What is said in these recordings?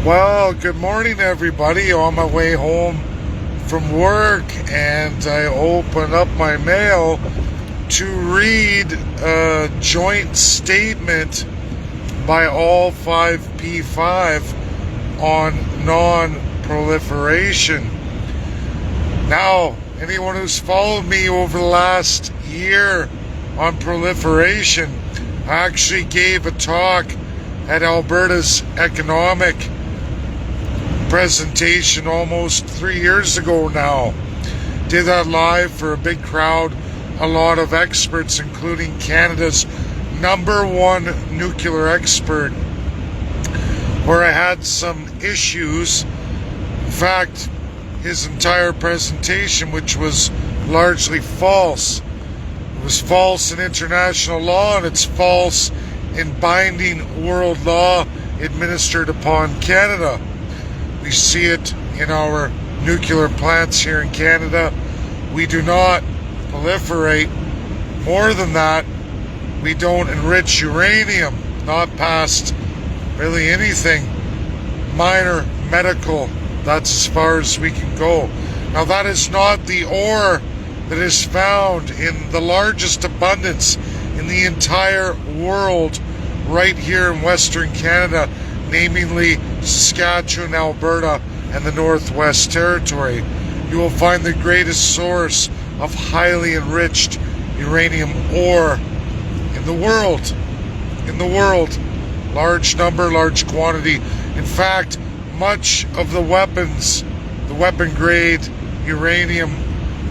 Well, good morning, everybody. On my way home from work, and I open up my mail to read a joint statement by all 5P5 on non-proliferation. Now, anyone who's followed me over the last year on proliferation, I actually gave a talk at Alberta's economic presentation almost 3 years ago now. Did that live for a big crowd, a lot of experts, including Canada's #1 nuclear expert, where I had some issues. In fact, his entire presentation, which was largely false. It was false in international law, and it's false in binding world law administered upon Canada. We see it in our nuclear plants here in Canada. We do not proliferate. More than that, we don't enrich uranium, not past really anything minor medical. That's as far as we can go. Now, that is not the ore that is found in the largest abundance in the entire world right here in Western Canada, namely Saskatchewan, Alberta, and the Northwest Territory. You will find the greatest source of highly enriched uranium ore in the world. Large number, large quantity. In fact, much of the weapons, the weapon grade uranium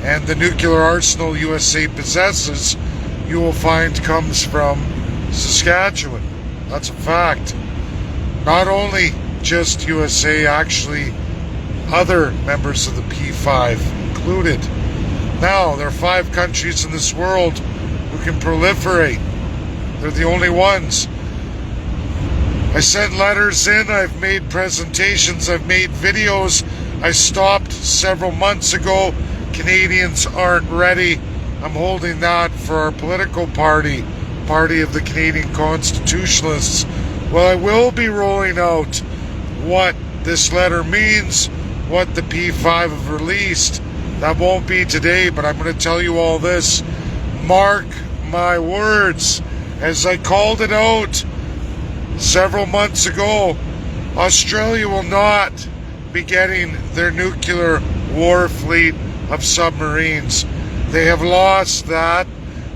and the nuclear arsenal USA possesses, you will find comes from Saskatchewan. That's a fact. Not only just USA, actually other members of the P5 included. Now, there are 5 countries in this world who can proliferate. They're the only ones. I sent letters in, I've made presentations, I've made videos. I stopped several months ago. Canadians aren't ready. I'm holding that for our political party of the Canadian Constitutionalists. Well, I will be rolling out what this letter means, what the P5 have released. That won't be today, but I'm going to tell you all this. Mark my words. As I called it out several months ago, Australia will not be getting their nuclear war fleet of submarines. They have lost that.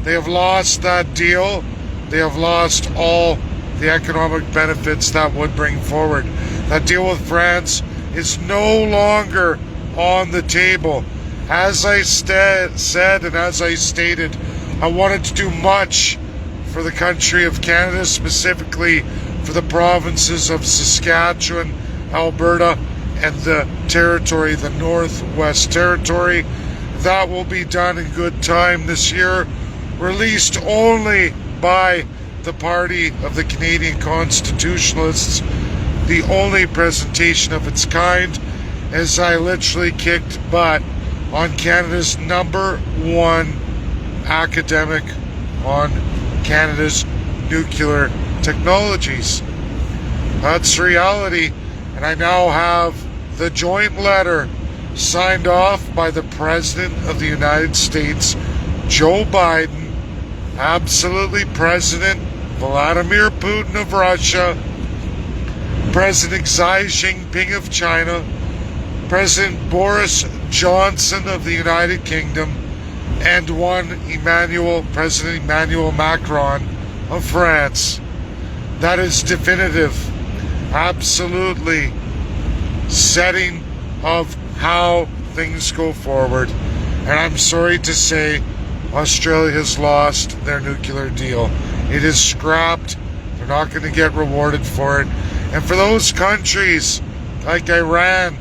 They have lost that deal. They have lost all the economic benefits that would bring forward. That deal with France is no longer on the table. As I said and as I stated, I wanted to do much for the country of Canada, specifically for the provinces of Saskatchewan, Alberta, and the territory, the Northwest Territory. That will be done in good time this year, released only by the party of the Canadian Constitutionalists, the only presentation of its kind, as I literally kicked butt on Canada's #1 academic on Canada's nuclear technologies. That's reality, and I now have the joint letter signed off by the President of the United States, Joe Biden, absolutely President Vladimir Putin of Russia, President Xi Jinping of China, President Boris Johnson of the United Kingdom, and President Emmanuel Macron of France. That is definitive, absolutely setting of how things go forward. And I'm sorry to say, Australia has lost their nuclear deal. It is scrapped. They're not going to get rewarded for it. And for those countries like Iran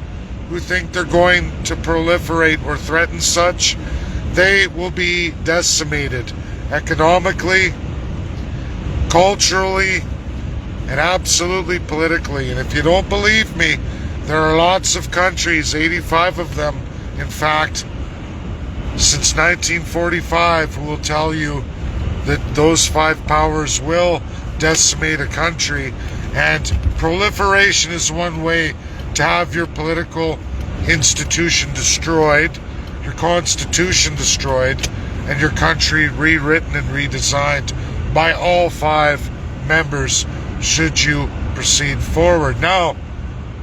who think they're going to proliferate or threaten such, they will be decimated economically, culturally, and absolutely politically. And if you don't believe me, there are lots of countries, 85 of them, in fact, since 1945, who will tell you that those 5 powers will decimate a country And proliferation is one way to have your political institution destroyed, your constitution destroyed, and your country rewritten and redesigned by all 5 members should you proceed forward. Now,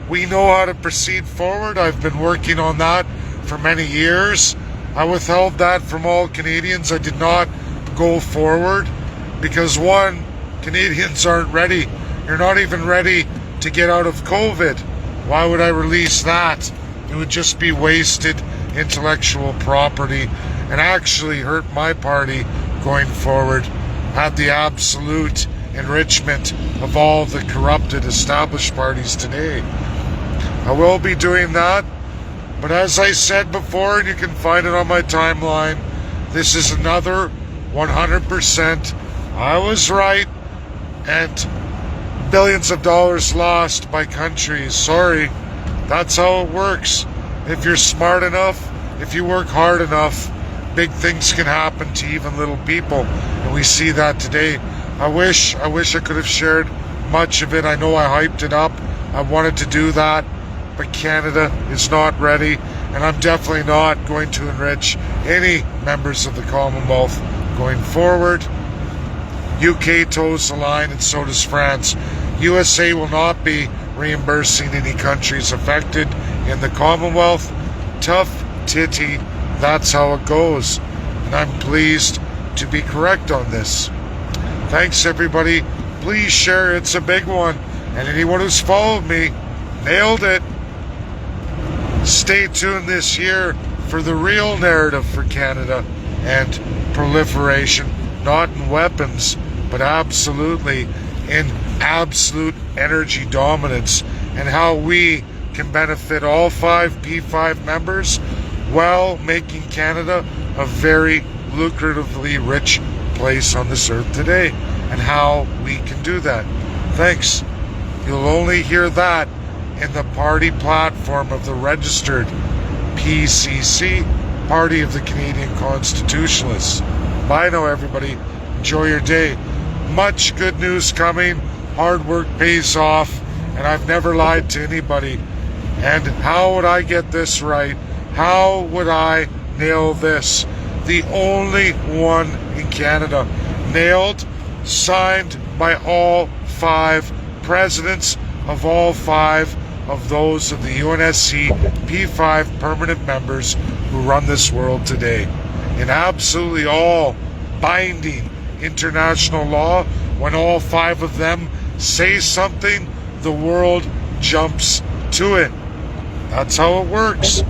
we know how to proceed forward. I've been working on that for many years. I withheld that from all Canadians. I did not go forward because, one, Canadians aren't ready. You're not even ready to get out of COVID. Why would I release that? It would just be wasted intellectual property and actually hurt my party going forward at the absolute enrichment of all the corrupted established parties today. I will be doing that, but as I said before, and you can find it on my timeline, this is another 100% I was right, and billions of dollars lost by countries. Sorry, that's how it works. If you're smart enough, if you work hard enough, big things can happen to even little people, and we see that today. I wish I could have shared much of it. I know I hyped it up. I wanted to do that, but Canada is not ready, and I'm definitely not going to enrich any members of the Commonwealth going forward. UK toes the line, and so does France. USA will not be reimbursing any countries affected in the Commonwealth. Tough titty, that's how it goes. And I'm pleased to be correct on this. Thanks, everybody. Please share, it's a big one. And anyone who's followed me, nailed it. Stay tuned this year for the real narrative for Canada and proliferation, not in weapons, but absolutely in absolute energy dominance, and how we can benefit all 5 P5 members while making Canada a very lucratively rich place on this earth today, and how we can do that. Thanks. You'll only hear that in the party platform of the registered PCC, Party of the Canadian Constitutionalists. Bye now, everybody. Enjoy your day. Much good news coming. Hard work pays off, and I've never lied to anybody. And how would I get this right? How would I nail this? The only one in Canada. Nailed, signed by all 5 presidents of all 5 of those of the UNSC P5 permanent members who run this world today. In absolutely all binding international law, when all 5 of them say something, the world jumps to it. That's how it works.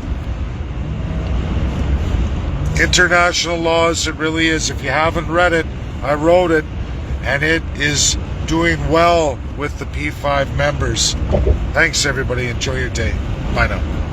International law as it really is. If you haven't read it, I wrote it, and it is doing well with the P5 members. Thanks, everybody. Enjoy your day. Bye now.